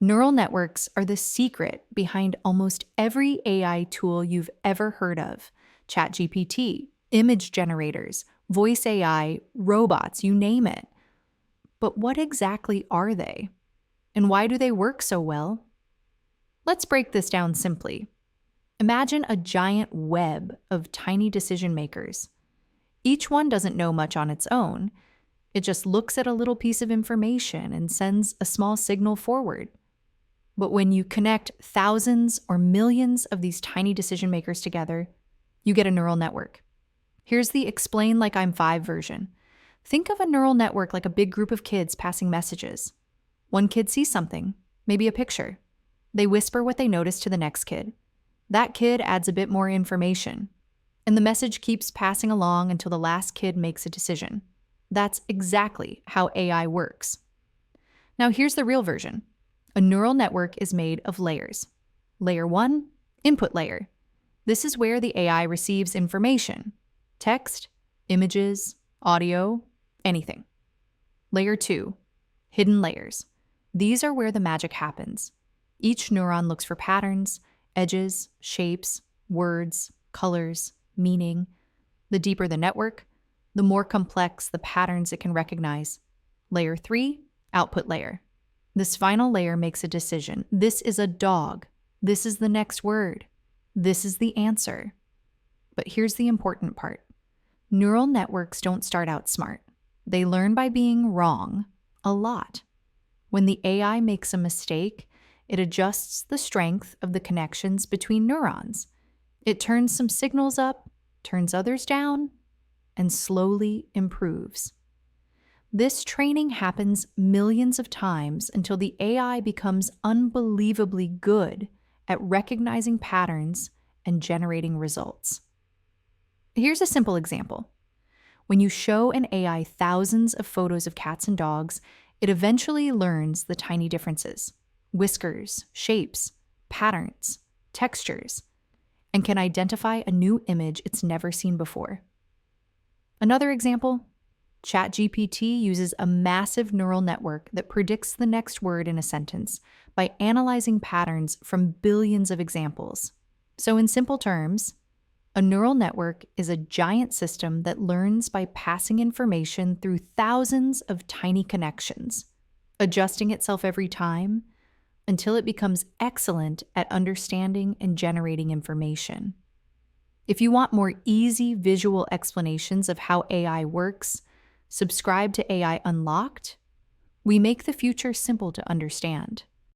Neural networks are the secret behind almost every AI tool you've ever heard of: ChatGPT, image generators, voice AI, robots, you name it. But what exactly are they? And why do they work so well? Let's break this down simply. Imagine a giant web of tiny decision makers. Each one doesn't know much on its own. It just looks at a little piece of information and sends a small signal forward. But when you connect thousands or millions of these tiny decision makers together, you get a neural network. Here's the explain like I'm five version. Think of a neural network like a big group of kids passing messages. One kid sees something, maybe a picture. They whisper what they notice to the next kid. That kid adds a bit more information, and the message keeps passing along until the last kid makes a decision. That's exactly how AI works. Now here's the real version. A neural network is made of layers. Layer 1, input layer. This is where the AI receives information: text, images, audio, anything. Layer 2, hidden layers. These are where the magic happens. Each neuron looks for patterns, edges, shapes, words, colors, meaning. The deeper the network, the more complex the patterns it can recognize. Layer 3, output layer. This final layer makes a decision. This is a dog. This is the next word. This is the answer. But here's the important part. Neural networks don't start out smart. They learn by being wrong a lot. When the AI makes a mistake, it adjusts the strength of the connections between neurons. It turns some signals up, turns others down, and slowly improves. This training happens millions of times until the AI becomes unbelievably good at recognizing patterns and generating results. Here's a simple example. When you show an AI thousands of photos of cats and dogs, it eventually learns the tiny differences: whiskers, shapes, patterns, textures, and can identify a new image it's never seen before. Another example, ChatGPT uses a massive neural network that predicts the next word in a sentence by analyzing patterns from billions of examples. So in simple terms, a neural network is a giant system that learns by passing information through thousands of tiny connections, adjusting itself every time until it becomes excellent at understanding and generating information. If you want more easy visual explanations of how AI works, subscribe to AI Unlocked. We make the future simple to understand.